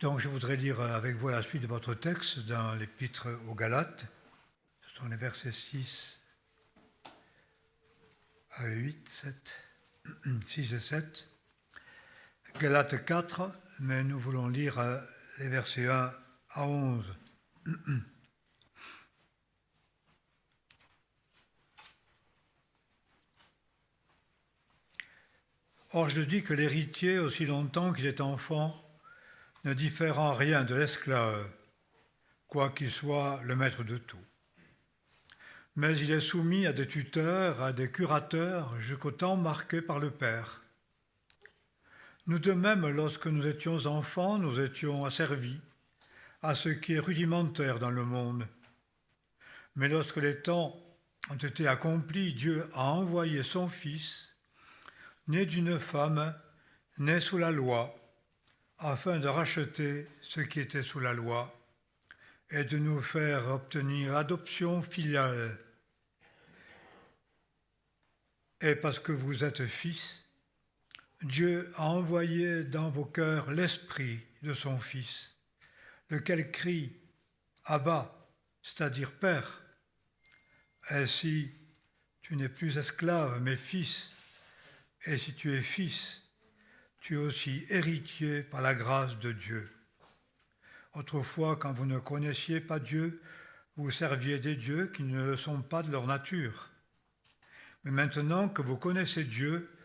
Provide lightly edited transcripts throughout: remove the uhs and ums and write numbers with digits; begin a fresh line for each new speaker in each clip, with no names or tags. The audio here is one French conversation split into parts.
Donc je voudrais lire avec vous la suite de votre texte dans l'Épître aux Galates. Ce sont les versets 6 à 8, 7, 6 et 7. Galates 4, mais nous voulons lire les versets 1 à 11. Or je dis que l'héritier, aussi longtemps qu'il est enfant, ne diffère en rien de l'esclave, quoiqu'il soit le maître de tout. Mais il est soumis à des tuteurs, à des curateurs, jusqu'au temps marqué par le Père. Nous de même, lorsque nous étions enfants, nous étions asservis à ce qui est rudimentaire dans le monde. Mais lorsque les temps ont été accomplis, Dieu a envoyé son Fils, né d'une femme, né sous la loi, afin de racheter ce qui était sous la loi et de nous faire obtenir l'adoption filiale. Et parce que vous êtes fils, Dieu a envoyé dans vos cœurs l'esprit de son Fils, lequel crie « Abba », c'est-à-dire « Père ». Ainsi, tu n'es plus esclave, mais fils, et si tu es fils, tu es aussi héritier par la grâce de Dieu. Autrefois, quand vous ne connaissiez pas Dieu, vous serviez des dieux qui ne le sont pas de leur nature. Mais maintenant que vous connaissez Dieu,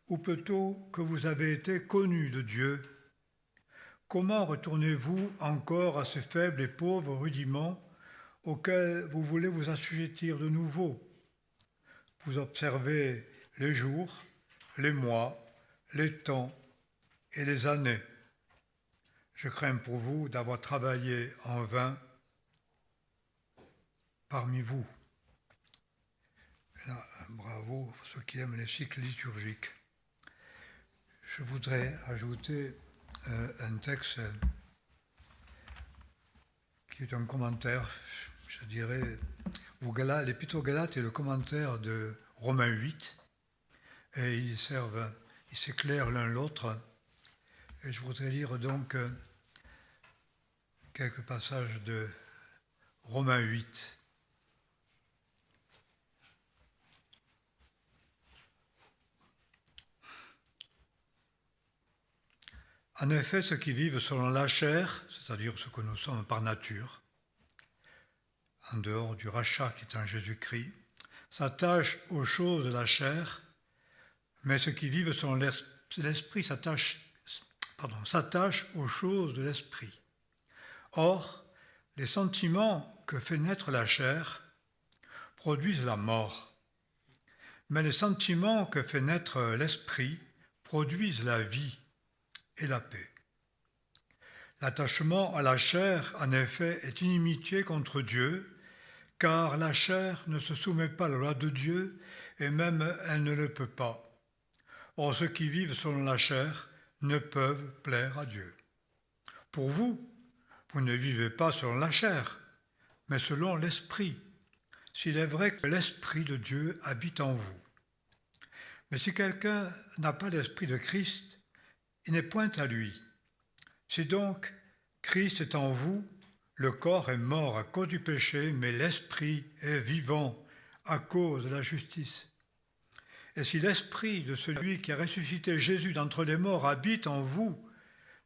ou plutôt que vous avez été connus de Dieu, comment retournez-vous encore à ce faible et pauvre rudiment auquel vous voulez vous assujettir de nouveau? Vous observez les jours, les mois, les temps et les années. Je crains pour vous d'avoir travaillé en vain parmi vous. Là, bravo pour ceux qui aiment les cycles liturgiques. Je voudrais ajouter un texte qui est un commentaire, je dirais, l'Épître aux Galates est le commentaire de Romains 8, et ils s'éclairent l'un l'autre. Et je voudrais lire donc quelques passages de Romains 8. En effet, ceux qui vivent selon la chair, c'est-à-dire ce que nous sommes par nature, en dehors du rachat qui est en Jésus-Christ, s'attachent aux choses de la chair, mais ceux qui vivent selon l'esprit s'attachent aux choses de l'esprit. Or, les sentiments que fait naître la chair produisent la mort, mais les sentiments que fait naître l'esprit produisent la vie et la paix. L'attachement à la chair, en effet, est inimitié contre Dieu, car la chair ne se soumet pas à la loi de Dieu, et même elle ne le peut pas. Or, ceux qui vivent selon la chair ne peuvent plaire à Dieu. Pour vous, vous ne vivez pas selon la chair, mais selon l'esprit, s'il est vrai que l'esprit de Dieu habite en vous. Mais si quelqu'un n'a pas l'esprit de Christ, il n'est point à lui. Si donc Christ est en vous, le corps est mort à cause du péché, mais l'esprit est vivant à cause de la justice. Et si l'esprit de celui qui a ressuscité Jésus d'entre les morts habite en vous,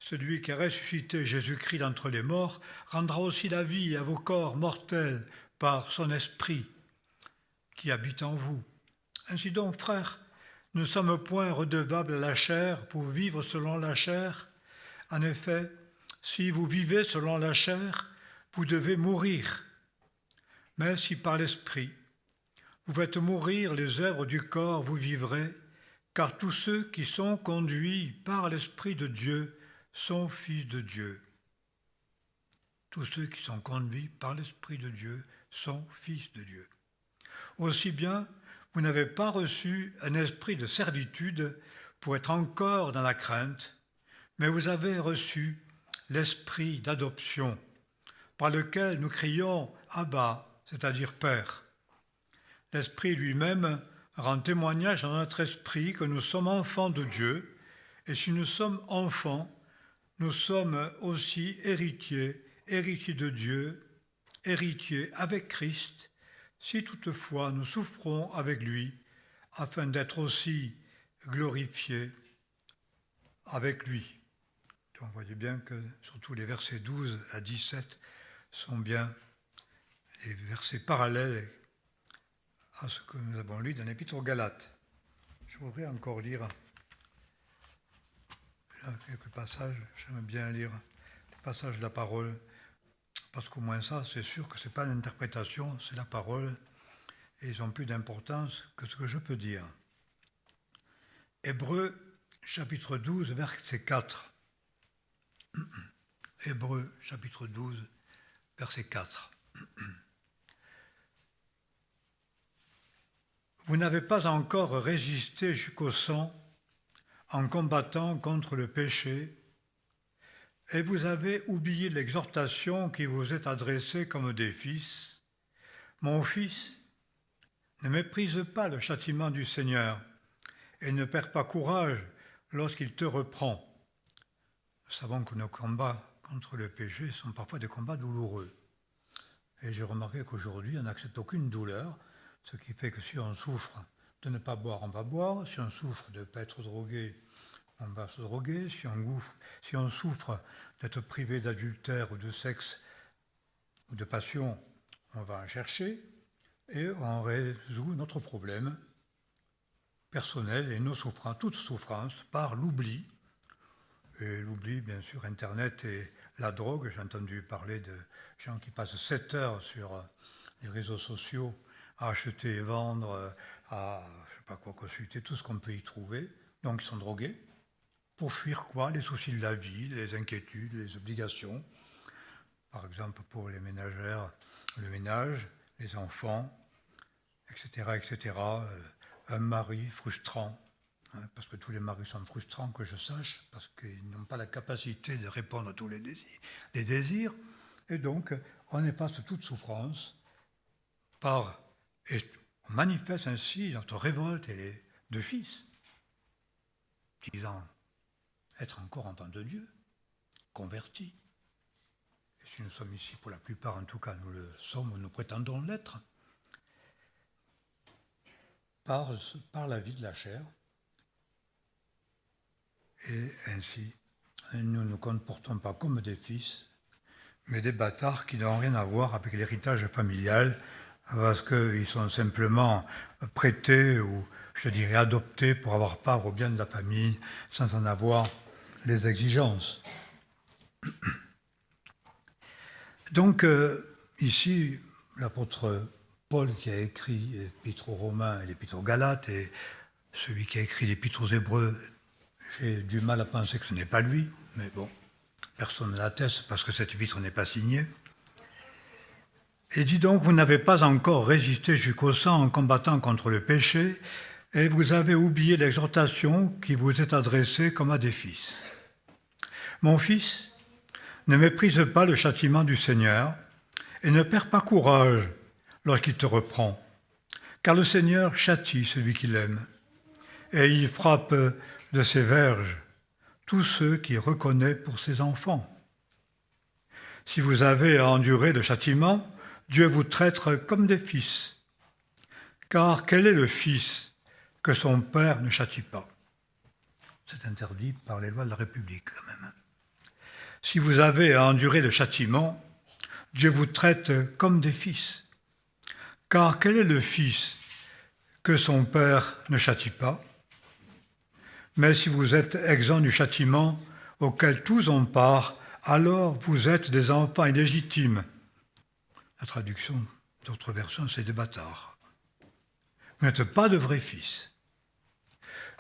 celui qui a ressuscité Jésus-Christ d'entre les morts rendra aussi la vie à vos corps mortels par son esprit qui habite en vous. Ainsi donc, frères, nous ne sommes point redevables à la chair pour vivre selon la chair. En effet, si vous vivez selon la chair, vous devez mourir. Mais si par l'esprit, vous faites mourir les œuvres du corps, vous vivrez, car tous ceux qui sont conduits par l'Esprit de Dieu sont fils de Dieu. Tous ceux qui sont conduits par l'Esprit de Dieu sont fils de Dieu. Aussi bien, vous n'avez pas reçu un esprit de servitude pour être encore dans la crainte, mais vous avez reçu l'esprit d'adoption, par lequel nous crions « Abba », c'est-à-dire « Père ». L'Esprit lui-même rend témoignage dans notre esprit que nous sommes enfants de Dieu, et si nous sommes enfants, nous sommes aussi héritiers de Dieu, héritiers avec Christ, si toutefois nous souffrons avec lui, afin d'être aussi glorifiés avec lui. Donc, vous voyez bien que surtout les versets 12 à 17 sont bien les versets parallèles à ce que nous avons lu dans l'Épître aux Galates. Je voudrais encore lire quelques passages. J'aime bien lire les passages de la parole, parce qu'au moins ça, c'est sûr que ce n'est pas l'interprétation, c'est la parole, et ils ont plus d'importance que ce que je peux dire. Hébreux, chapitre 12, verset 4. Hébreux, chapitre 12, verset 4. Vous n'avez pas encore résisté jusqu'au sang en combattant contre le péché, et vous avez oublié l'exhortation qui vous est adressée comme des fils. Mon fils, ne méprise pas le châtiment du Seigneur et ne perds pas courage lorsqu'il te reprend. Nous savons que nos combats contre le péché sont parfois des combats douloureux. Et j'ai remarqué qu'aujourd'hui, on n'accepte aucune douleur, ce qui fait que si on souffre de ne pas boire, on va boire. Si on souffre de ne pas être drogué, on va se droguer. Si on souffre d'être privé d'adultère ou de sexe ou de passion, on va en chercher. Et on résout notre problème personnel et nos souffrances, toutes souffrances, par l'oubli. Et l'oubli, bien sûr, Internet et la drogue. J'ai entendu parler de gens qui passent 7 heures sur les réseaux sociaux à acheter et vendre, à, je ne sais pas quoi, consulter tout ce qu'on peut y trouver. Donc, ils sont drogués. Pour fuir quoi? Les soucis de la vie, les inquiétudes, les obligations. Par exemple, pour les ménagères, le ménage, les enfants, etc., etc. Un mari frustrant, parce que tous les maris sont frustrants, que je sache, parce qu'ils n'ont pas la capacité de répondre à tous les désirs. Et donc, on épasse toute souffrance et on manifeste ainsi notre révolte de fils, disant être encore enfants de Dieu, convertis. Et si nous sommes ici, pour la plupart en tout cas, nous le sommes, nous prétendons l'être, par la vie de la chair. Et ainsi, nous ne nous comportons pas comme des fils, mais des bâtards qui n'ont rien à voir avec l'héritage familial, parce qu'ils sont simplement prêtés ou, je dirais, adoptés pour avoir part au bien de la famille, sans en avoir les exigences. Donc, ici, l'apôtre Paul qui a écrit l'Épître aux Romains et l'Épître aux Galates, et celui qui a écrit l'Épître aux Hébreux, j'ai du mal à penser que ce n'est pas lui, mais bon, personne ne l'atteste parce que cette épître n'est pas signée. Et dit donc, vous n'avez pas encore résisté jusqu'au sang en combattant contre le péché, et vous avez oublié l'exhortation qui vous est adressée comme à des fils. Mon fils, ne méprise pas le châtiment du Seigneur, et ne perds pas courage lorsqu'il te reprend, car le Seigneur châtie celui qu'il aime, et il frappe de ses verges tous ceux qu'il reconnaît pour ses enfants. Si vous avez à endurer le châtiment, Dieu vous traite comme des fils. Car quel est le fils que son père ne châtie pas? C'est interdit par les lois de la République quand même. Si vous avez à endurer le châtiment, Dieu vous traite comme des fils. Car quel est le fils que son père ne châtie pas? Mais si vous êtes exempt du châtiment auquel tous ont part, alors vous êtes des enfants illégitimes. La traduction d'autres versions, c'est des bâtards. Vous n'êtes pas de vrais fils.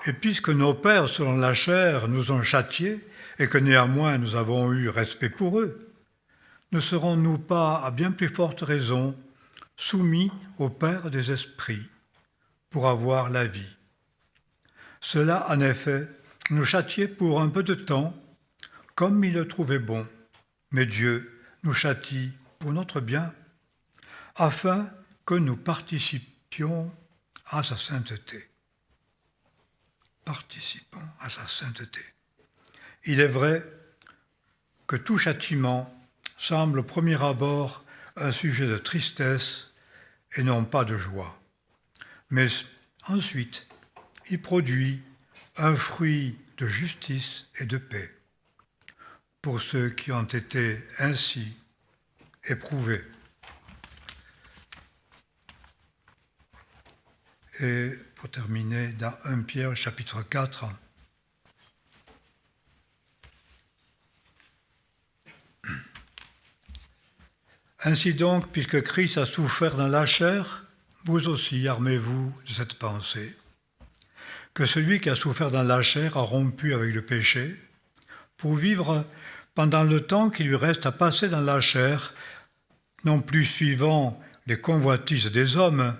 Et puisque nos pères, selon la chair, nous ont châtiés, et que néanmoins nous avons eu respect pour eux, ne serons-nous pas, à bien plus forte raison, soumis au Père des esprits, pour avoir la vie? Cela, en effet, nous châtiait pour un peu de temps, comme il le trouvait bon. Mais Dieu nous châtie pour notre bien, afin que nous participions à sa sainteté. Participons à sa sainteté. Il est vrai, que tout châtiment semble au premier abord un sujet de tristesse et non pas de joie. Mais ensuite, il produit un fruit de justice et de paix pour ceux qui ont été ainsi éprouvés. Et pour terminer, dans 1 Pierre chapitre 4, ainsi donc, puisque Christ a souffert dans la chair, vous aussi armez-vous de cette pensée, que celui qui a souffert dans la chair a rompu avec le péché, pour vivre pendant le temps qui lui reste à passer dans la chair, non plus suivant les convoitises des hommes,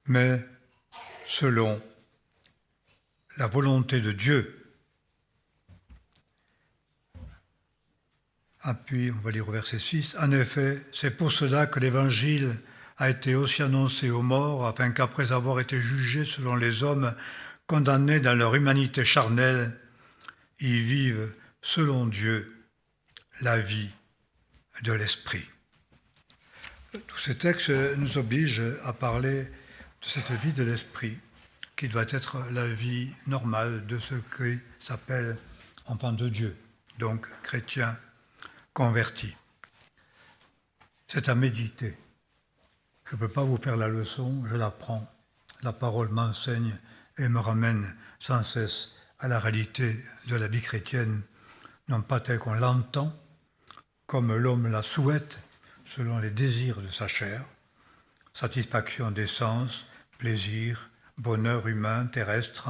mais selon la volonté de Dieu. Puis, on va lire au verset 6. En effet, c'est pour cela que l'Évangile a été aussi annoncé aux morts, afin qu'après avoir été jugés selon les hommes, condamnés dans leur humanité charnelle, ils vivent selon Dieu la vie de l'Esprit. Tous ces textes nous obligent à parler de cette vie de l'Esprit, qui doit être la vie normale de ceux qui s'appellent enfants de Dieu, donc chrétiens convertis. C'est à méditer. Je ne peux pas vous faire la leçon, je l'apprends. La parole m'enseigne et me ramène sans cesse à la réalité de la vie chrétienne, non pas telle qu'on l'entend, comme l'homme la souhaite, selon les désirs de sa chair, satisfaction des sens, plaisir, bonheur humain, terrestre,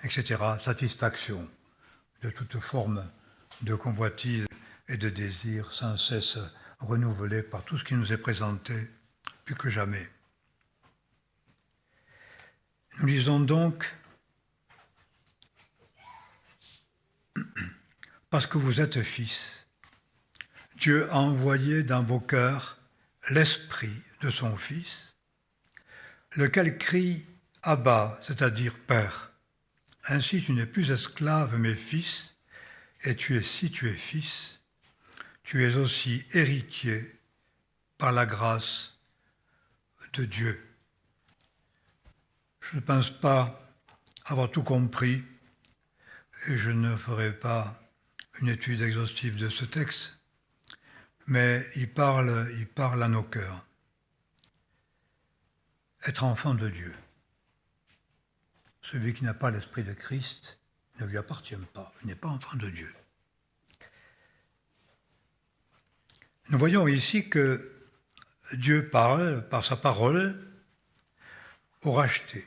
etc., satisfaction de toute forme de convoitise et de désir sans cesse renouvelé par tout ce qui nous est présenté, plus que jamais. Nous lisons donc « Parce que vous êtes fils, Dieu a envoyé dans vos cœurs l'esprit de son Fils, lequel crie « Abba », c'est-à-dire « Père ». Ainsi tu n'es plus esclave, mais fils, et si tu es fils, tu es aussi héritier par la grâce de Dieu. Je ne pense pas avoir tout compris et je ne ferai pas une étude exhaustive de ce texte, mais il parle à nos cœurs. Être enfant de Dieu. Celui qui n'a pas l'esprit de Christ ne lui appartient pas, il n'est pas enfant de Dieu. Nous voyons ici que Dieu parle, par sa parole, aux rachetés,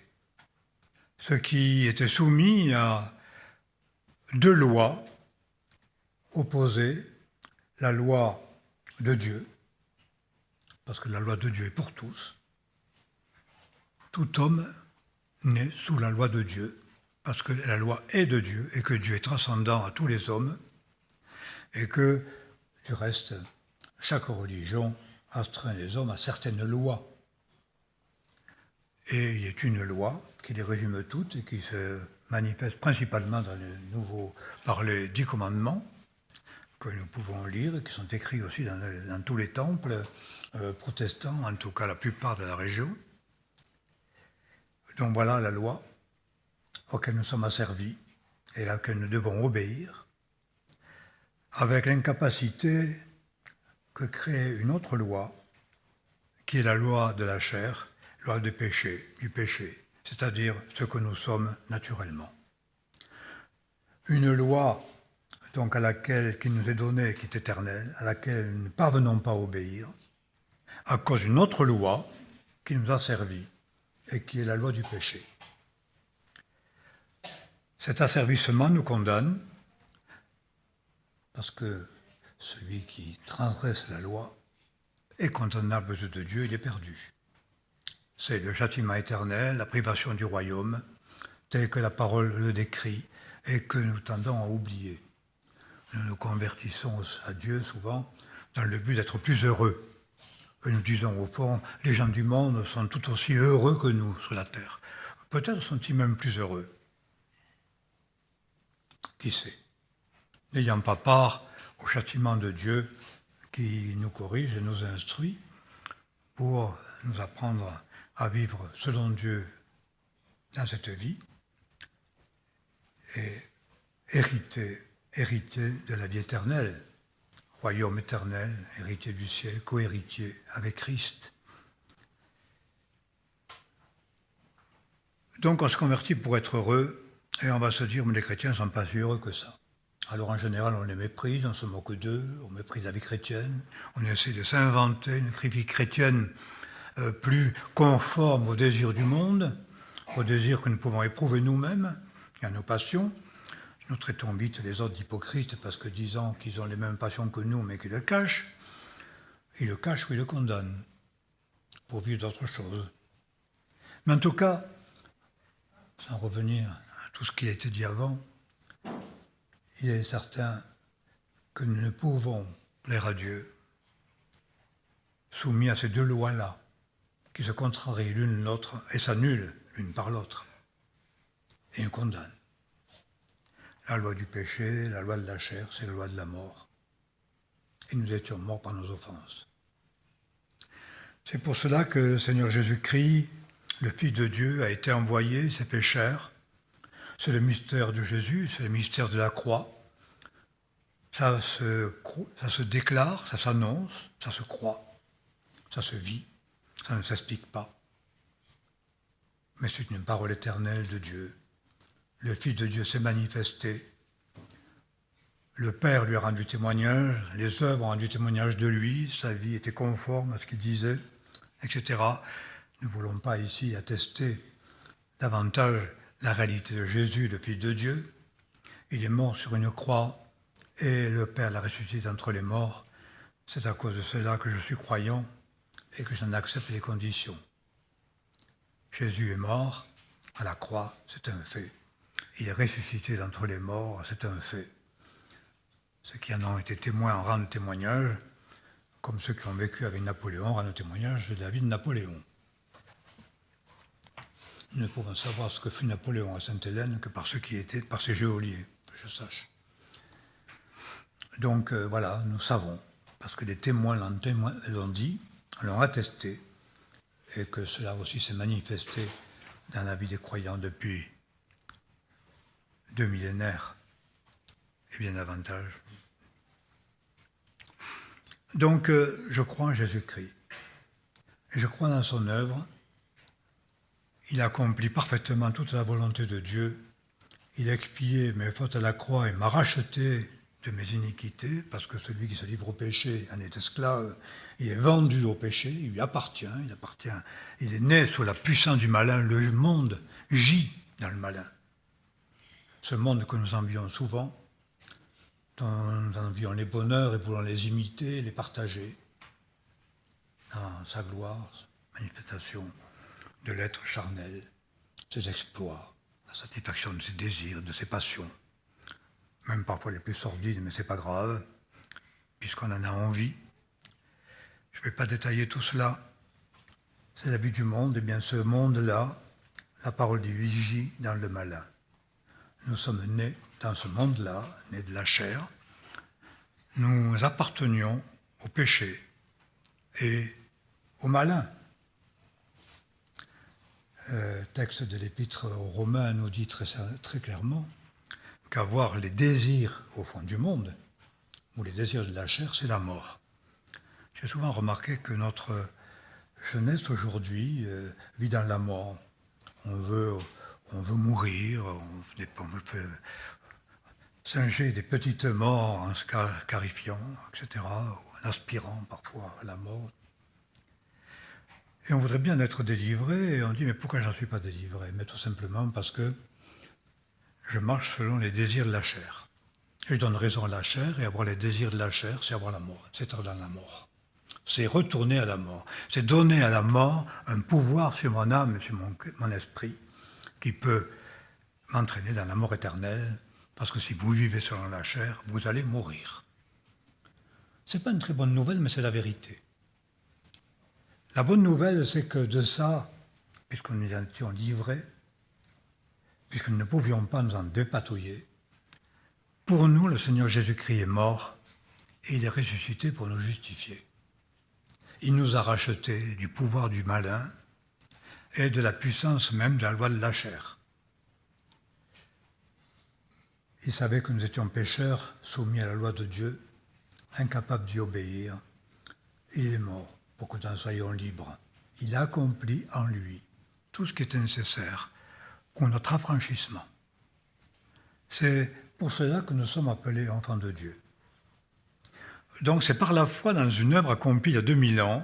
ceux qui étaient soumis à deux lois opposées, la loi de Dieu, parce que la loi de Dieu est pour tous. Tout homme naît sous la loi de Dieu, parce que la loi est de Dieu et que Dieu est transcendant à tous les hommes, et que, du reste, chaque religion astreint les hommes à certaines lois. Et il y a une loi qui les résume toutes et qui se manifeste principalement par les 10 commandements que nous pouvons lire et qui sont écrits aussi dans tous les temples protestants, en tout cas la plupart de la région. Donc voilà la loi auquel nous sommes asservis et à laquelle nous devons obéir, avec l'incapacité que crée une autre loi, qui est la loi de la chair, loi du péché, c'est-à-dire ce que nous sommes naturellement. Une loi donc qui nous est donnée, qui est éternelle, à laquelle nous ne parvenons pas à obéir, à cause d'une autre loi qui nous a servi et qui est la loi du péché. Cet asservissement nous condamne parce que celui qui transgresse la loi est condamnable aux yeux de Dieu, il est perdu. C'est le châtiment éternel, la privation du royaume, tel que la parole le décrit et que nous tendons à oublier. Nous nous convertissons à Dieu souvent dans le but d'être plus heureux. Et nous disons au fond, les gens du monde sont tout aussi heureux que nous sur la terre. Peut-être sont-ils même plus heureux. Qui sait? n'ayant pas part au châtiment de Dieu qui nous corrige et nous instruit pour nous apprendre à vivre selon Dieu dans cette vie et hériter de la vie éternelle, royaume éternel, héritier du ciel, co-héritier avec Christ. Donc on se convertit pour être heureux et on va se dire mais les chrétiens ne sont pas si heureux que ça. Alors en général on les méprise, on se moque d'eux, on méprise la vie chrétienne, on essaie de s'inventer une vie chrétienne plus conforme aux désirs du monde, aux désirs que nous pouvons éprouver nous-mêmes, à nos passions. Nous traitons vite les autres d'hypocrites parce que disant qu'ils ont les mêmes passions que nous mais qu'ils le cachent, ils le cachent ou ils le condamnent pour vivre d'autres choses. Mais en tout cas, sans revenir à tout ce qui a été dit avant, il est certain que nous ne pouvons plaire à Dieu soumis à ces deux lois-là qui se contrarient l'une l'autre et s'annulent l'une par l'autre et nous condamnent. La loi du péché, la loi de la chair, c'est la loi de la mort. Et nous étions morts par nos offenses. C'est pour cela que le Seigneur Jésus-Christ, le Fils de Dieu, a été envoyé, il s'est fait chair. C'est le mystère de Jésus, c'est le mystère de la croix. Ça se déclare, ça s'annonce, ça se croit, ça se vit, ça ne s'explique pas. Mais c'est une parole éternelle de Dieu. Le Fils de Dieu s'est manifesté. Le Père lui a rendu témoignage, les œuvres ont rendu témoignage de lui, sa vie était conforme à ce qu'il disait, etc. Nous ne voulons pas ici attester davantage la réalité de Jésus, le Fils de Dieu. Il est mort sur une croix et le Père l'a ressuscité d'entre les morts. C'est à cause de cela que je suis croyant et que j'en accepte les conditions. Jésus est mort à la croix, c'est un fait. Il est ressuscité d'entre les morts, c'est un fait. Ceux qui en ont été témoins en rendent témoignage, comme ceux qui ont vécu avec Napoléon rendent témoignage de la vie de Napoléon. Nous ne pouvons savoir ce que fut Napoléon à Sainte-Hélène que par ceux qui étaient, par ses geôliers, que je sache. Donc voilà, nous savons, parce que les témoins l'ont dit, l'ont attesté, et que cela aussi s'est manifesté dans la vie des croyants depuis 2 millénaires, et bien davantage. Donc, je crois en Jésus-Christ. Et je crois dans son œuvre. Il accomplit parfaitement toute la volonté de Dieu. Il a expié mes fautes à la croix et m'a racheté de mes iniquités, parce que celui qui se livre au péché en est esclave. Il est vendu au péché, il lui appartient, il est né sous la puissance du malin. Le monde gît dans le malin. Ce monde que nous envions souvent, dont nous envions les bonheurs et voulons les imiter, les partager dans sa gloire, manifestation de l'être charnel, ses exploits, la satisfaction de ses désirs, de ses passions, même parfois les plus sordides, mais c'est pas grave, puisqu'on en a envie. Je ne vais pas détailler tout cela. C'est la vie du monde, et bien ce monde-là, la parole du gît dans le malin. Nous sommes nés dans ce monde-là, nés de la chair. Nous appartenions au péché et au malin. Le texte de l'Épître aux Romains nous dit très clairement qu'avoir les désirs au fond du monde, ou les désirs de la chair, c'est la mort. J'ai souvent remarqué que notre jeunesse aujourd'hui vit dans la mort. On veut mourir, on veut singer des petites morts en se scarifiant, etc., en aspirant parfois à la mort. Et on voudrait bien être délivré, et on dit, mais pourquoi je n'en suis pas délivré? Mais tout simplement parce que je marche selon les désirs de la chair. Et je donne raison à la chair, et avoir les désirs de la chair, c'est avoir la mort, c'est être dans la mort. C'est retourner à la mort. C'est donner à la mort un pouvoir sur mon âme et sur mon esprit qui peut m'entraîner dans la mort éternelle, parce que si vous vivez selon la chair, vous allez mourir. Ce n'est pas une très bonne nouvelle, mais c'est la vérité. La bonne nouvelle, c'est que de ça, puisque nous étions livrés, puisque nous ne pouvions pas nous en dépatouiller, Pour nous, le Seigneur Jésus-Christ est mort et il est ressuscité pour nous justifier. Il nous a rachetés du pouvoir du malin et de la puissance même de la loi de la chair. Il savait que nous étions pécheurs, soumis à la loi de Dieu, incapables d'y obéir. Il est mort pour que nous en soyons libres. Il a accompli en lui tout ce qui était nécessaire pour notre affranchissement. C'est pour cela que nous sommes appelés enfants de Dieu. Donc c'est par la foi dans une œuvre accomplie il y a 2000 ans,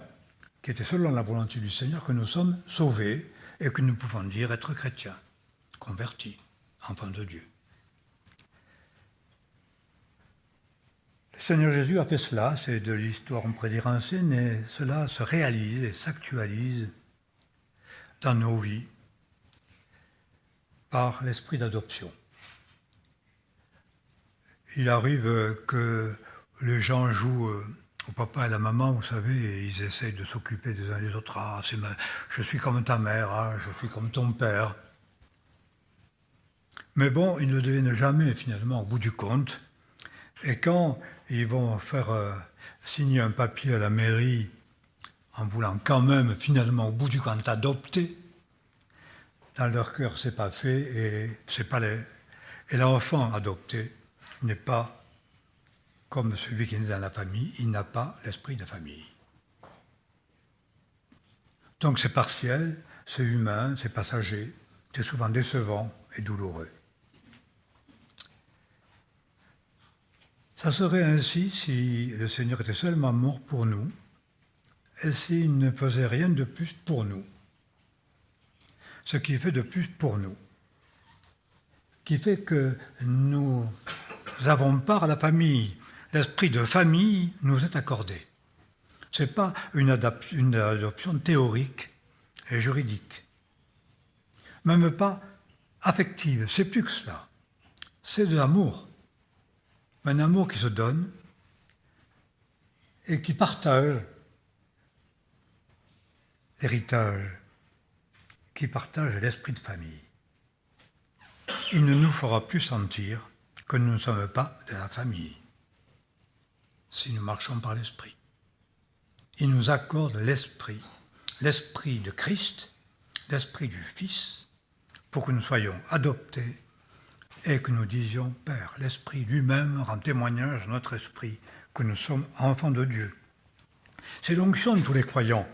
qui était selon la volonté du Seigneur, que nous sommes sauvés et que nous pouvons dire être chrétiens, convertis, enfants de Dieu. Le Seigneur Jésus a fait cela, c'est de l'histoire, on pourrait dire ancienne, et cela se réalise et s'actualise dans nos vies par l'esprit d'adoption. Il arrive que les gens jouent au papa et à la maman, vous savez, et ils essayent de s'occuper des uns des autres. Ah, je suis comme ta mère, ah, je suis comme ton père. Mais bon, ils ne le deviennent jamais finalement au bout du compte. Et quand ils vont faire signer un papier à la mairie en voulant quand même finalement au bout du compte adopter, dans leur cœur c'est pas fait et l'enfant adopté n'est pas comme celui qui est né dans la famille, il n'a pas l'esprit de famille. Donc c'est partiel, c'est humain, c'est passager, c'est souvent décevant et douloureux. Ça serait ainsi si le Seigneur était seulement mort pour nous et s'il ne faisait rien de plus pour nous. Ce qui fait de plus pour nous, qui fait que nous avons part à la famille. L'esprit de famille nous est accordé. Ce n'est pas une adoption théorique et juridique, même pas affective, c'est plus que cela. C'est de l'amour. Un amour qui se donne et qui partage l'héritage, qui partage l'esprit de famille. Il ne nous fera plus sentir que nous ne sommes pas de la famille si nous marchons par l'esprit. Il nous accorde l'esprit de Christ, l'esprit du Fils, pour que nous soyons adoptés et que nous disions « Père ». L'Esprit lui-même rend témoignage à notre esprit que nous sommes enfants de Dieu. C'est l'onction de tous les croyants.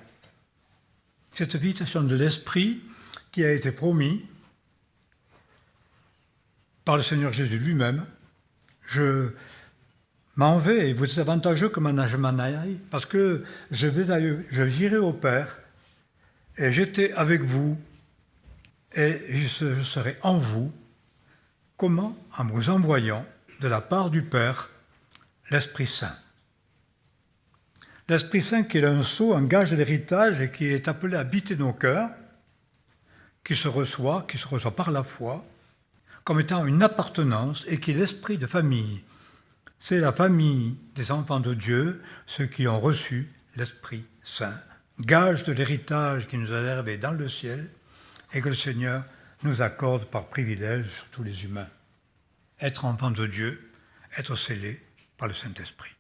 Cette visitation de l'Esprit qui a été promis par le Seigneur Jésus lui-même. Je m'en vais et vous êtes avantageux que je m'en aille parce que j'irai au Père et j'étais avec vous et je serai en vous. Comment? En vous envoyant de la part du Père l'Esprit Saint. L'Esprit Saint qui est un sceau, un gage de l'héritage et qui est appelé à habiter nos cœurs, qui se reçoit par la foi, comme étant une appartenance et qui est l'esprit de famille. C'est la famille des enfants de Dieu, ceux qui ont reçu l'Esprit Saint, gage de l'héritage qui nous a réservé dans le ciel et que le Seigneur nous accorde par privilège sur tous les humains. Être enfant de Dieu, être scellé par le Saint-Esprit.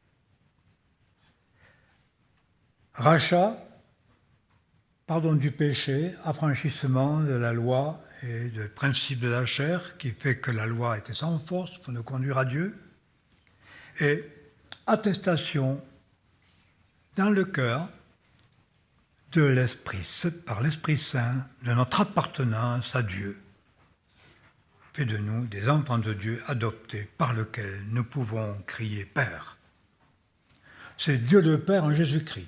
Rachat, pardon du péché, affranchissement de la loi et du principe de la chair qui fait que la loi était sans force pour nous conduire à Dieu, et attestation dans le cœur de l'Esprit, par l'Esprit Saint, de notre appartenance à Dieu, fait de nous des enfants de Dieu adoptés par lequel nous pouvons crier Père. C'est Dieu le Père en Jésus-Christ.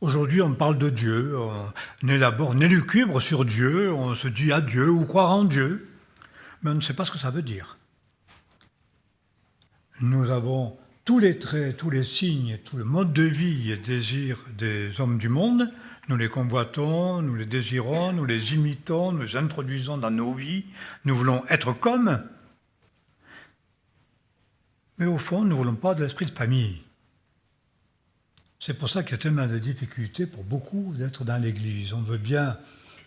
Aujourd'hui, on parle de Dieu, on élabore, on élucubre sur Dieu, on se dit adieu ou croire en Dieu, mais on ne sait pas ce que ça veut dire. Nous avons tous les traits, tous les signes, tout le mode de vie et désir des hommes du monde. Nous les convoitons, nous les désirons, nous les imitons, nous les introduisons dans nos vies. Nous voulons être comme. Mais au fond, nous ne voulons pas de l'esprit de famille. C'est pour ça qu'il y a tellement de difficultés pour beaucoup d'être dans l'Église. On veut bien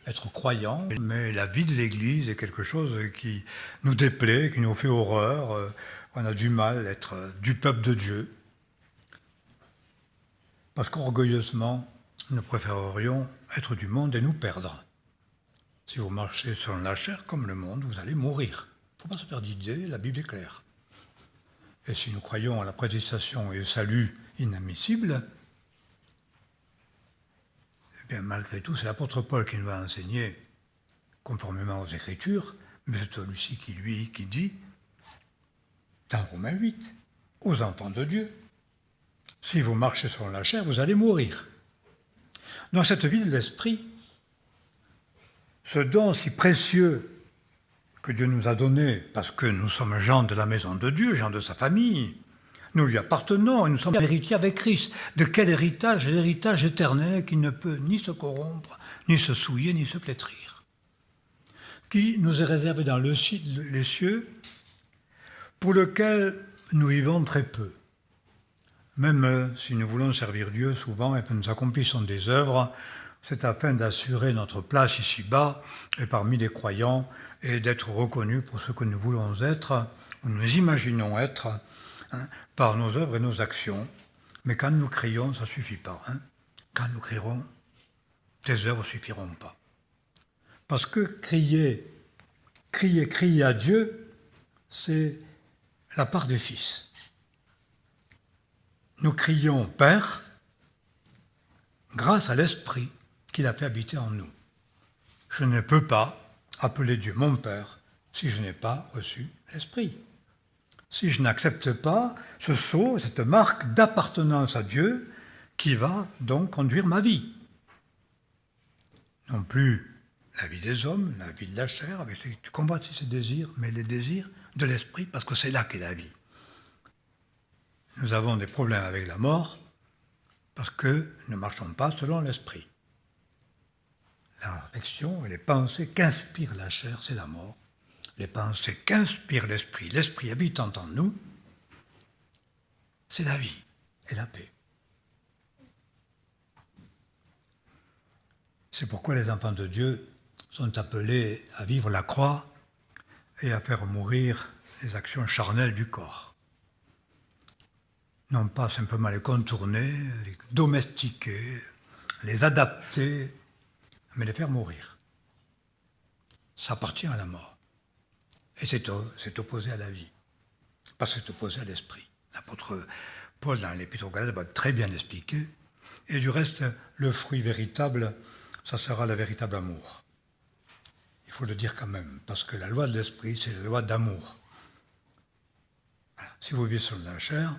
être croyant, mais la vie de l'Église est quelque chose qui nous déplaît, qui nous fait horreur. On a du mal à être du peuple de Dieu, parce qu'orgueilleusement, nous préférerions être du monde et nous perdre. Si vous marchez selon la chair comme le monde, vous allez mourir. Il ne faut pas se faire d'idées, la Bible est claire. Et si nous croyons à la prédestination et au salut inadmissible, eh bien malgré tout, c'est l'apôtre Paul qui nous a enseigné, conformément aux Écritures, mais c'est celui-ci qui dit, dans Romains 8, aux enfants de Dieu, si vous marchez selon la chair, vous allez mourir. Dans cette vie de l'esprit, ce don si précieux que Dieu nous a donné, parce que nous sommes gens de la maison de Dieu, gens de sa famille, nous lui appartenons et nous sommes héritiers avec Christ. De quel héritage? L'héritage éternel qui ne peut ni se corrompre, ni se souiller, ni se flétrir. Qui nous est réservé dans les cieux, pour lequel nous vivons très peu. Même si nous voulons servir Dieu souvent et que nous accomplissons des œuvres, c'est afin d'assurer notre place ici-bas et parmi les croyants et d'être reconnus pour ce que nous voulons être, ou nous imaginons être, par nos œuvres et nos actions. Mais quand nous crions, ça ne suffit pas. Quand nous crierons, tes œuvres ne suffiront pas. Parce que crier à Dieu, c'est la part des fils. Nous crions Père grâce à l'Esprit qu'il a fait habiter en nous. Je ne peux pas appeler Dieu mon Père si je n'ai pas reçu l'Esprit. Si je n'accepte pas ce sceau, cette marque d'appartenance à Dieu qui va donc conduire ma vie. Non plus la vie des hommes, la vie de la chair, avec ses combats et ses désirs, mais les désirs de l'Esprit, parce que c'est là qu'est la vie. Nous avons des problèmes avec la mort parce que nous ne marchons pas selon l'Esprit. La réflexion et les pensées qu'inspire la chair, c'est la mort. Les pensées qu'inspire l'Esprit habitant en nous, c'est la vie et la paix. C'est pourquoi les enfants de Dieu sont appelés à vivre la croix et à faire mourir les actions charnelles du corps. Non pas simplement les contourner, les domestiquer, les adapter, mais les faire mourir. Ça appartient à la mort. Et c'est opposé à la vie. Parce que c'est opposé à l'esprit. L'apôtre Paul, dans l'Épître aux Galates, va très bien l'expliquer. Et du reste, le fruit véritable, ça sera le véritable amour. Il faut le dire quand même, parce que la loi de l'esprit, c'est la loi d'amour. Voilà. Si vous vivez sur la chair,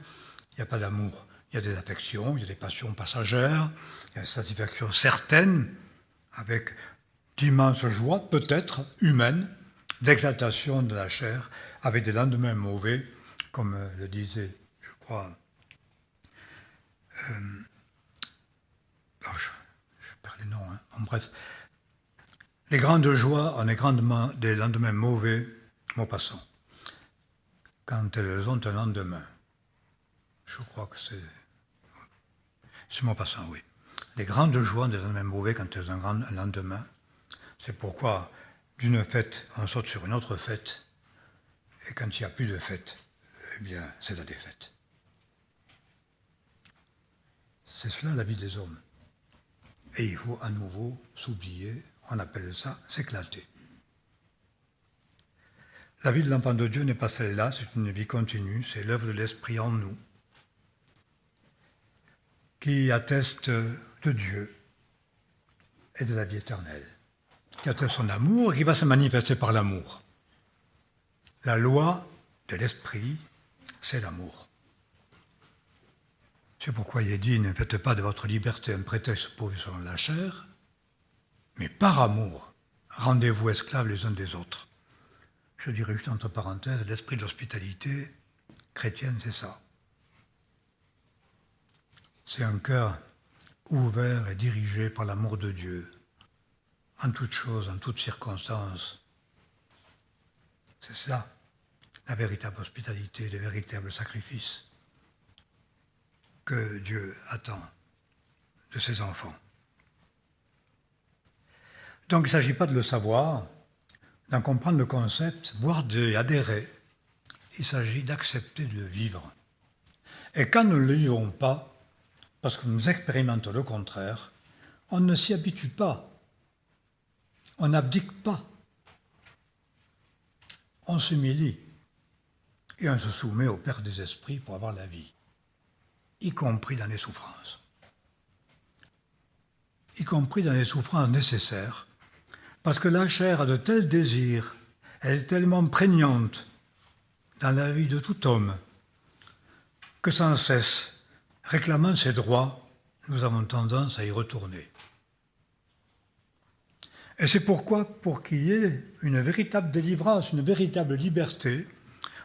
il n'y a pas d'amour. Il y a des affections, il y a des passions passagères, il y a des satisfactions certaines, avec d'immenses joies, peut-être humaines, d'exaltation de la chair, avec des lendemains mauvais, comme le disait, je crois, je perds les noms, Bon, bref. Les grandes joies ont des lendemains mauvais, Maupassant, quand elles ont un lendemain. Je crois que c'est Maupassant, oui. Les grandes joies ont des lendemains mauvais quand elles ont un lendemain. C'est pourquoi d'une fête, on saute sur une autre fête, et quand il n'y a plus de fête, eh bien, c'est la défaite. C'est cela la vie des hommes. Et il faut à nouveau s'oublier, on appelle ça s'éclater. La vie de l'enfant de Dieu n'est pas celle-là, c'est une vie continue, c'est l'œuvre de l'Esprit en nous, qui atteste de Dieu et de la vie éternelle, qui atteste son amour et qui va se manifester par l'amour. La loi de l'Esprit, c'est l'amour. C'est pourquoi il est dit, ne faites pas de votre liberté un prétexte pour vivre selon la chair, mais par amour, rendez-vous esclaves les uns des autres. Je dirais juste entre parenthèses, l'esprit de l'hospitalité chrétienne, c'est ça. C'est un cœur ouvert et dirigé par l'amour de Dieu, en toutes choses, en toutes circonstances. C'est ça, la véritable hospitalité, le véritable sacrifice que Dieu attend de ses enfants. Donc il ne s'agit pas de le savoir, d'en comprendre le concept, voire d'y adhérer, il s'agit d'accepter de le vivre. Et quand nous ne le vivons pas, parce que nous expérimentons le contraire, on ne s'y habitue pas, on n'abdique pas, on s'humilie et on se soumet au Père des Esprits pour avoir la vie, y compris dans les souffrances. Y compris dans les souffrances nécessaires, parce que la chair a de tels désirs, elle est tellement prégnante dans la vie de tout homme, que sans cesse, réclamant ses droits, nous avons tendance à y retourner. Et c'est pourquoi, pour qu'il y ait une véritable délivrance, une véritable liberté,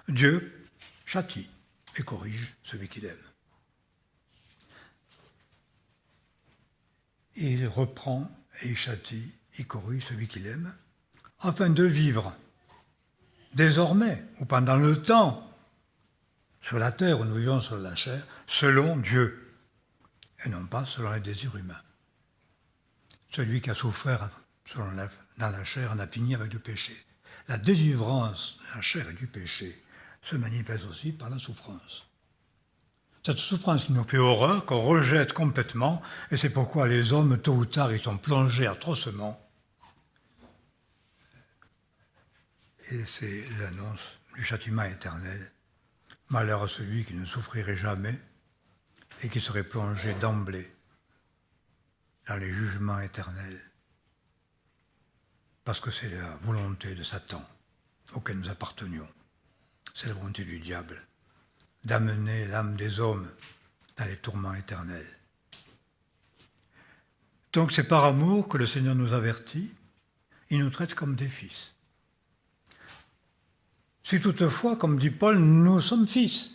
Dieu châtie et corrige celui qu'il aime. Il reprend et il châtie, il corrige celui qu'il aime, afin de vivre désormais, ou pendant le temps, sur la terre où nous vivons sur la chair, selon Dieu, et non pas selon les désirs humains. Celui qui a souffert dans la chair en a fini avec le péché. La délivrance de la chair et du péché se manifeste aussi par la souffrance. Cette souffrance qui nous fait horreur, qu'on rejette complètement, et c'est pourquoi les hommes, tôt ou tard, ils sont plongés atrocement. Et c'est l'annonce du châtiment éternel. Malheur à celui qui ne souffrirait jamais et qui serait plongé d'emblée dans les jugements éternels. Parce que c'est la volonté de Satan auquel nous appartenions. C'est la volonté du diable d'amener l'âme des hommes dans les tourments éternels. Donc c'est par amour que le Seigneur nous avertit, il nous traite comme des fils. Si toutefois, comme dit Paul, nous sommes fils,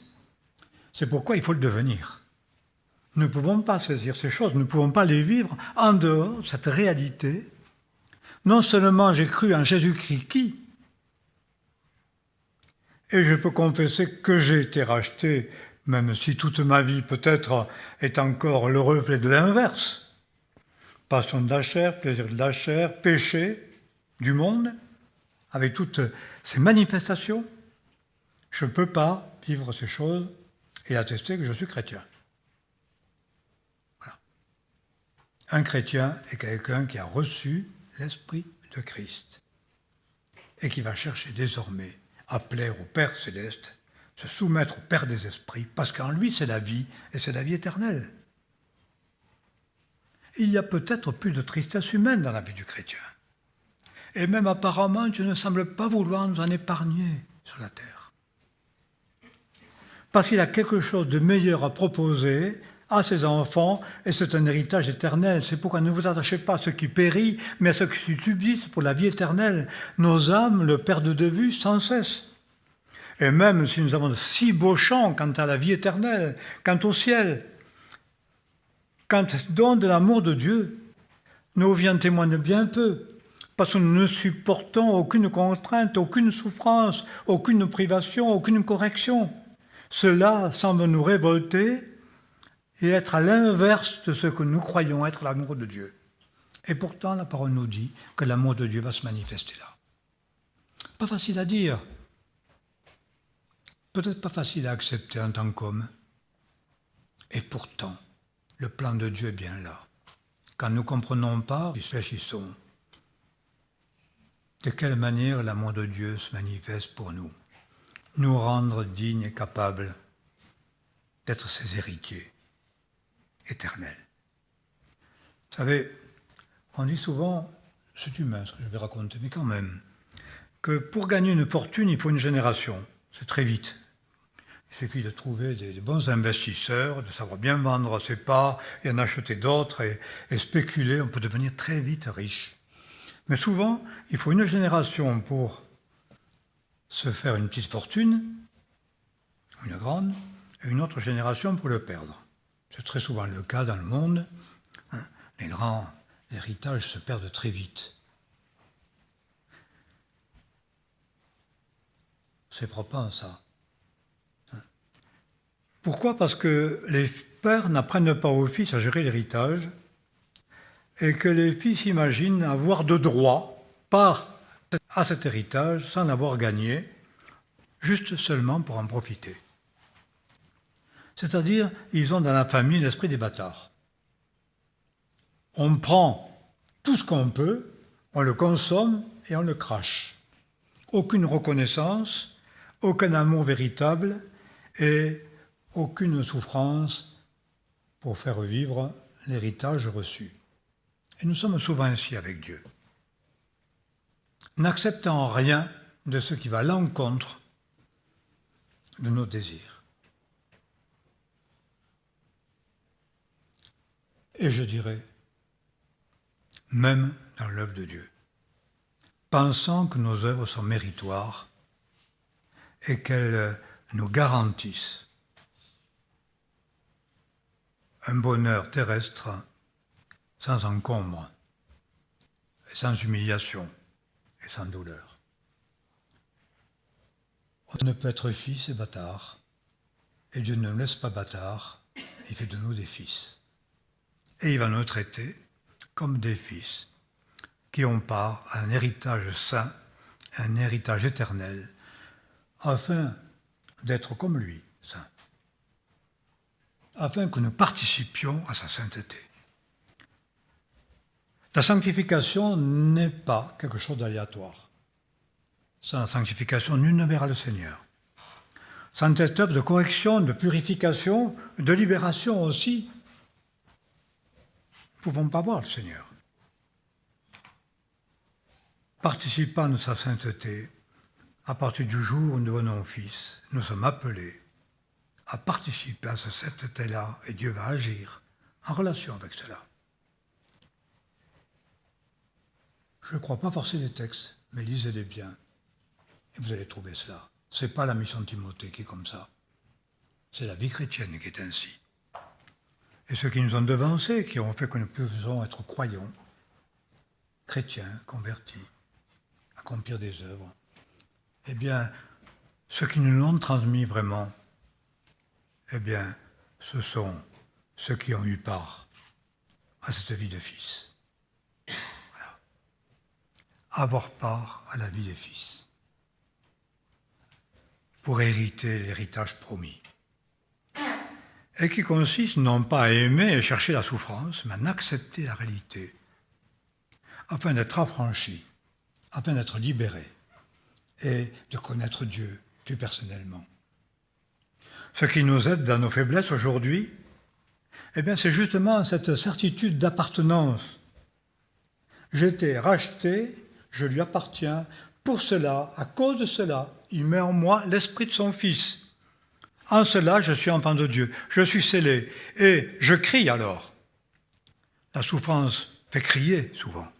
c'est pourquoi il faut le devenir. Nous ne pouvons pas saisir ces choses, nous ne pouvons pas les vivre en dehors de cette réalité. Non seulement j'ai cru en Jésus-Christ qui, et je peux confesser que j'ai été racheté, même si toute ma vie peut-être est encore le reflet de l'inverse. Passion de la chair, plaisir de la chair, péché du monde, avec toutes ces manifestations, je ne peux pas vivre ces choses et attester que je suis chrétien. Voilà. Un chrétien est quelqu'un qui a reçu l'Esprit de Christ et qui va chercher désormais à plaire au Père céleste, se soumettre au Père des esprits, parce qu'en lui c'est la vie et c'est la vie éternelle. Il y a peut-être plus de tristesse humaine dans la vie du chrétien. Et même apparemment, Dieu ne semble pas vouloir nous en épargner sur la terre. Parce qu'il a quelque chose de meilleur à proposer à ses enfants, et c'est un héritage éternel. C'est pourquoi ne vous attachez pas à ce qui périt, mais à ce qui subsiste pour la vie éternelle. Nos âmes le perdent de vue sans cesse. Et même si nous avons de si beaux chants quant à la vie éternelle, quant au ciel, quant au don de l'amour de Dieu, nos vies en témoignent bien peu, parce que nous ne supportons aucune contrainte, aucune souffrance, aucune privation, aucune correction. Cela semble nous révolter et être à l'inverse de ce que nous croyons être l'amour de Dieu. Et pourtant, la parole nous dit que l'amour de Dieu va se manifester là. Pas facile à dire. Peut-être pas facile à accepter en tant qu'homme. Et pourtant, le plan de Dieu est bien là. Quand nous ne comprenons pas, réfléchissons. De quelle manière l'amour de Dieu se manifeste pour nous? Nous rendre dignes et capables d'être ses héritiers éternels. Vous savez, on dit souvent, c'est humain ce que je vais raconter, mais quand même, que pour gagner une fortune, il faut une génération. C'est très vite. Il suffit de trouver des bons investisseurs, de savoir bien vendre ses parts et en acheter d'autres et spéculer. On peut devenir très vite riche. Mais souvent, il faut une génération pour se faire une petite fortune, une grande, et une autre génération pour le perdre. C'est très souvent le cas dans le monde. Les grands héritages se perdent très vite. C'est frappant, ça. Pourquoi? Parce que les pères n'apprennent pas aux fils à gérer l'héritage et que les fils imaginent avoir de droit part à cet héritage sans l'avoir gagné, juste seulement pour en profiter. C'est-à-dire, ils ont dans la famille l'esprit des bâtards. On prend tout ce qu'on peut, on le consomme et on le crache. Aucune reconnaissance, aucun amour véritable et aucune souffrance pour faire vivre l'héritage reçu. Et nous sommes souvent ainsi avec Dieu, n'acceptant rien de ce qui va à l'encontre de nos désirs. Et je dirais, même dans l'œuvre de Dieu, pensant que nos œuvres sont méritoires et qu'elles nous garantissent un bonheur terrestre sans encombre, et sans humiliation et sans douleur. On ne peut être fils et bâtard, et Dieu ne nous laisse pas bâtards, il fait de nous des fils. Et il va nous traiter comme des fils qui ont part à un héritage saint, un héritage éternel, afin d'être comme lui, saint, afin que nous participions à sa sainteté. La sanctification n'est pas quelque chose d'aléatoire. Sans la sanctification, nul ne verra le Seigneur. Sans cette œuvre de correction, de purification, de libération aussi, nous ne pouvons pas voir le Seigneur. Participant de sa sainteté, à partir du jour où nous devenons fils, nous sommes appelés à participer à cette sainteté-là, et Dieu va agir en relation avec cela. Je ne crois pas forcer les textes, mais lisez-les bien, et vous allez trouver cela. Ce n'est pas la mission de Timothée qui est comme ça. C'est la vie chrétienne qui est ainsi. Et ceux qui nous ont devancés, qui ont fait que nous pouvons être croyants, chrétiens, convertis, accomplir des œuvres, eh bien, ceux qui nous l'ont transmis vraiment, eh bien, ce sont ceux qui ont eu part à cette vie de fils. Voilà. Avoir part à la vie des fils, pour hériter l'héritage promis, et qui consiste non pas à aimer et chercher la souffrance, mais à accepter la réalité, afin d'être affranchi, afin d'être libéré, et de connaître Dieu plus personnellement. Ce qui nous aide dans nos faiblesses aujourd'hui, eh bien, c'est justement cette certitude d'appartenance. J'ai été racheté, je lui appartiens. Pour cela, à cause de cela, il met en moi l'esprit de son Fils. En cela, je suis enfant de Dieu, je suis scellé, et je crie alors. La souffrance fait crier souvent.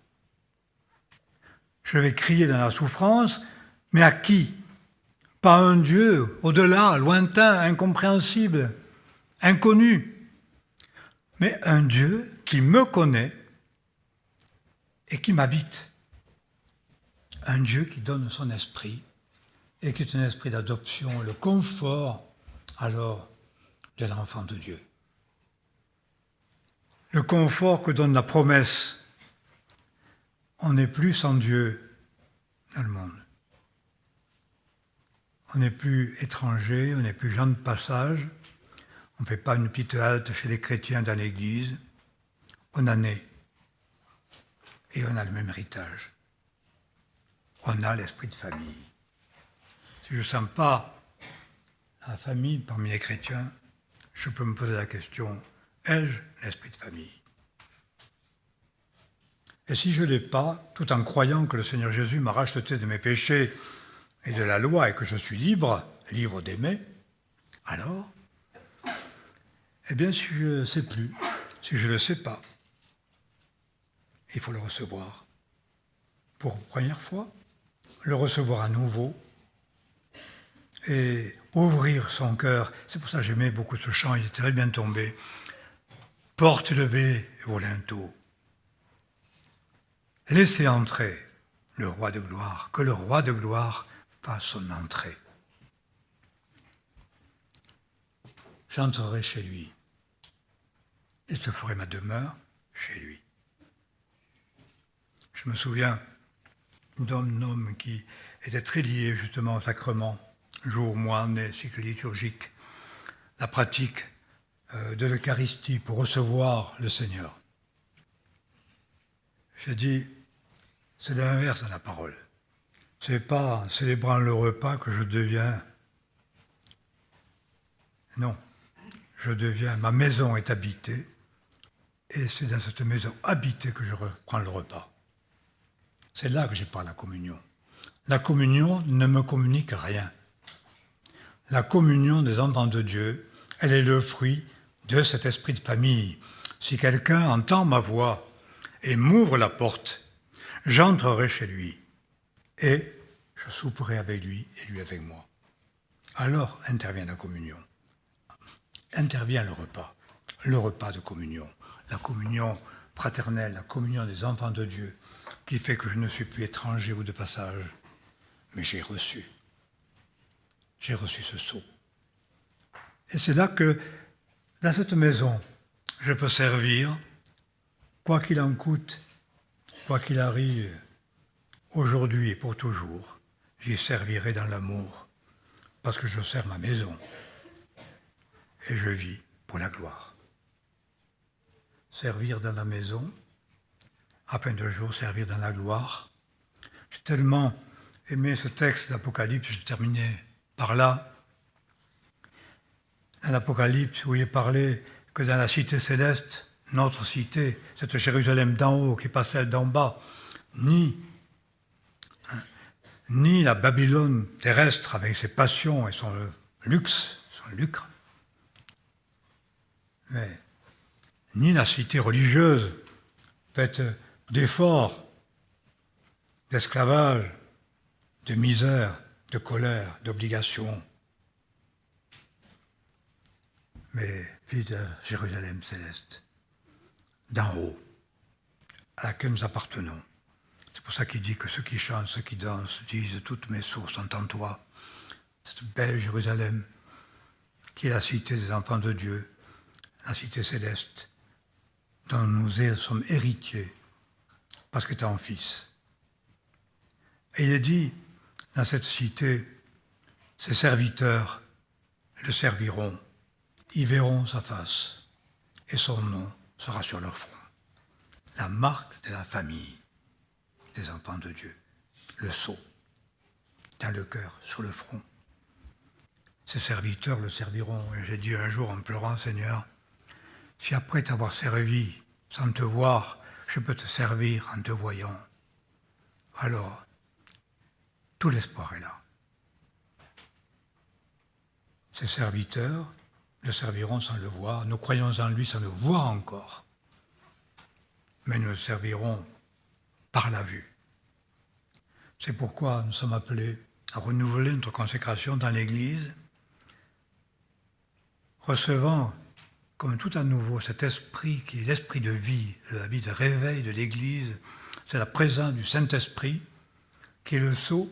Je vais crier dans la souffrance, mais à qui ? Pas un Dieu au-delà, lointain, incompréhensible, inconnu, mais un Dieu qui me connaît et qui m'habite. Un Dieu qui donne son esprit et qui est un esprit d'adoption, le confort alors de l'enfant de Dieu. Le confort que donne la promesse. On n'est plus sans Dieu dans le monde. On n'est plus étranger, on n'est plus gens de passage. On ne fait pas une petite halte chez les chrétiens dans l'église. On en est. Et on a le même héritage. On a l'esprit de famille. Si je ne sens pas la famille parmi les chrétiens, je peux me poser la question, ai-je l'esprit de famille ? Et si je ne l'ai pas, tout en croyant que le Seigneur Jésus m'a racheté de mes péchés et de la loi et que je suis libre, libre d'aimer, alors, eh bien, si je ne sais plus, si je ne le sais pas, il faut le recevoir. Pour première fois, le recevoir à nouveau et ouvrir son cœur. C'est pour ça que j'aimais beaucoup ce chant, il est très bien tombé. Porte levée au linteau. Laissez entrer le roi de gloire, que le roi de gloire fasse son entrée. J'entrerai chez lui et je ferai ma demeure chez lui. Je me souviens d'un homme qui était très lié justement au sacrement jour, mois, année, cycle liturgique, la pratique de l'Eucharistie pour recevoir le Seigneur. J'ai dit, c'est de l'inverse dans la parole. C'est pas en célébrant le repas que je deviens. Non, ma maison est habitée, et c'est dans cette maison habitée que je reprends le repas. C'est là que j'ai pas la communion. La communion ne me communique rien. La communion des enfants de Dieu, elle est le fruit de cet esprit de famille. Si quelqu'un entend ma voix et m'ouvre la porte, j'entrerai chez lui et je souperai avec lui et lui avec moi. Alors intervient la communion. Intervient le repas de communion, la communion fraternelle, la communion des enfants de Dieu, qui fait que je ne suis plus étranger ou de passage, mais j'ai reçu ce sceau. Et c'est là que, dans cette maison, je peux servir, quoi qu'il en coûte, quoi qu'il arrive, aujourd'hui et pour toujours, j'y servirai dans l'amour, parce que je sers ma maison, et je vis pour la gloire. Servir dans la maison, afin de jour servir dans la gloire. J'ai tellement aimé ce texte d'Apocalypse, je vais terminer par là. Dans l'Apocalypse, où il est parlé que dans la cité céleste, notre cité, cette Jérusalem d'en haut qui est pas celle d'en bas, ni la Babylone terrestre avec ses passions et son luxe, son lucre, mais ni la cité religieuse faite d'efforts, d'esclavage, de misère, de colère, d'obligation, mais vie de Jérusalem céleste, d'en haut, à laquelle nous appartenons. C'est pour ça qu'il dit que ceux qui chantent, ceux qui dansent, disent « Toutes mes sources sont en toi ». Cette belle Jérusalem, qui est la cité des enfants de Dieu, la cité céleste, dont nous sommes héritiers, parce que tu es un fils. Et il est dit, dans cette cité, ses serviteurs le serviront, ils verront sa face, et son nom sera sur leur front. La marque de la famille des enfants de Dieu, le sceau, dans le cœur, sur le front. Ses serviteurs le serviront. Et j'ai dit un jour en pleurant, Seigneur, si après t'avoir servi, sans te voir, je peux te servir en te voyant, alors tout l'espoir est là. Ses serviteurs le serviront sans le voir, nous croyons en lui sans le voir encore, mais nous le servirons par la vue. C'est pourquoi nous sommes appelés à renouveler notre consécration dans l'Église, recevant comme tout à nouveau cet esprit qui est l'esprit de vie, la vie de réveil de l'Église, c'est la présence du Saint-Esprit qui est le sceau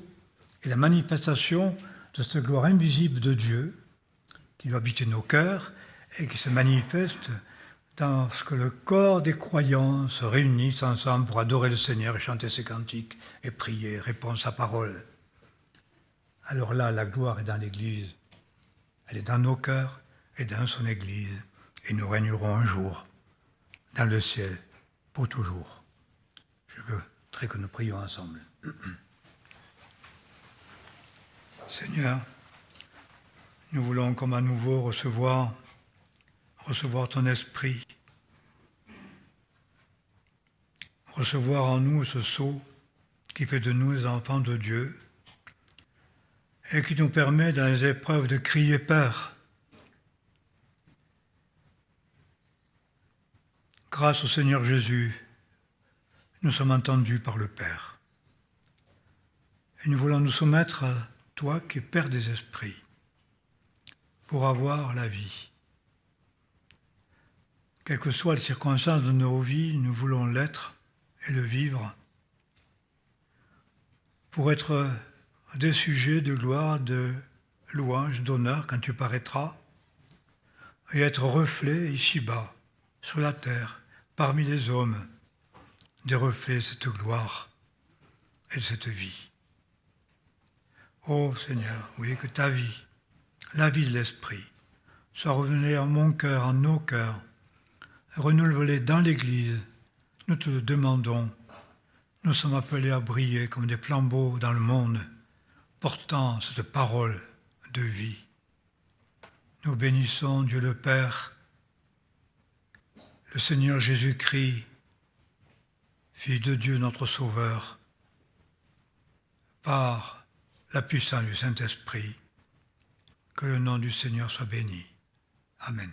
et la manifestation de cette gloire invisible de Dieu qui doit habiter nos cœurs et qui se manifeste dans ce que le corps des croyants se réunissent ensemble pour adorer le Seigneur et chanter ses cantiques et prier, répondre sa parole. Alors là, la gloire est dans l'Église, elle est dans nos cœurs et dans son Église, et nous régnerons un jour dans le ciel pour toujours. Je voudrais que nous prions ensemble. Seigneur, nous voulons comme à nouveau recevoir ton esprit, recevoir en nous ce sceau qui fait de nous les enfants de Dieu et qui nous permet dans les épreuves de crier Père. Grâce au Seigneur Jésus, nous sommes entendus par le Père. Et nous voulons nous soumettre à toi qui es Père des esprits pour avoir la vie. Quelles que soient les circonstances de nos vies, nous voulons l'être et le vivre pour être des sujets de gloire, de louange, d'honneur quand tu paraîtras et être reflet ici-bas, sur la terre, parmi les hommes, des reflets de cette gloire et de cette vie. Ô Seigneur, oui, que ta vie, la vie de l'Esprit, soit renouvelée en mon cœur, en nos cœurs, renouvelée dans l'Église. Nous te le demandons. Nous sommes appelés à briller comme des flambeaux dans le monde, portant cette parole de vie. Nous bénissons Dieu le Père, le Seigneur Jésus-Christ, Fils de Dieu notre Sauveur, par la puissance du Saint-Esprit. Que le nom du Seigneur soit béni. Amen.